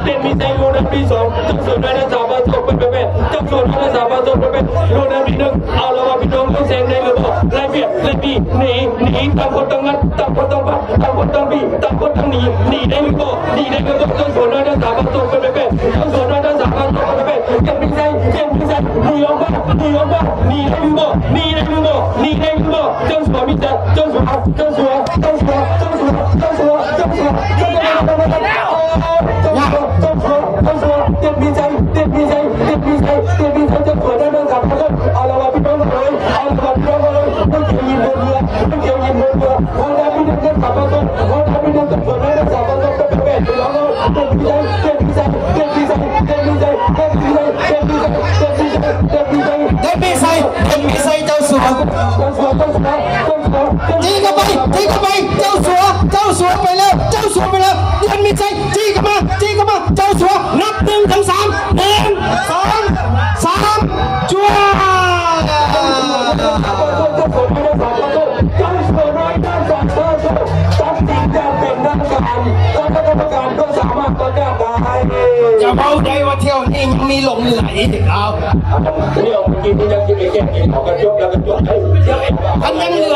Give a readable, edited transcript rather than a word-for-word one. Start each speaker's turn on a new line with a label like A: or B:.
A: เด่นมีใจโลนั้นมี2เจ้าส่วนนั้นสามารถส่งเป็นแบบเจ้าส่วนนั้นสามารถส่งเป็นแบบโลนั้นมี1เอาแล้วว่าพี่น้องต้องแซงในระบบไล่เบียดไล่บีหนีต่างคนต่างงัดต่างคนต่างบัดต่างคนต่างบีต่างคนต่างหนีได้หรือเปล่าหนีได้หรือเปล่าเจ้าส่วนนั้นสามารถส่งเป็นแบบเจ้าส่วนนั้นสามารถส่งเป็นแบบยังมีใจหนีออกมาหนีได้หรือเปล่าหนีได้หรือเปล่าเจ้าสัวมีใจเจ้าสัวเจ้าสัวเด็ดมีใจเจ้าสัวได้เรื่องสำคัญเอาละว่าพี่น้องเลยเอาละว่าพี่น้องเลยต้องเกี่ยวยินบนเรือวันนั้นพี่น้องสามารถส่วนได้เรื่องสำคัญเป็นแบบพี่น้องเลยเด็ดมีใจเจ้าสัวจี้เข้าไปเจ้าสัวไปแล้วเด็ดมีใจจี้เข้ามาเจ้าสัวนับ1 ถึง 3 1 2 3จั่วอย่าเบาใจว่าเที่ยวนี้ยังมีหลงเหลืออีกเอาเที่ยวเมื่อกี้ที่ยังกินไปแก้กินของกระจกแล้วกระจกมันยังเหลือ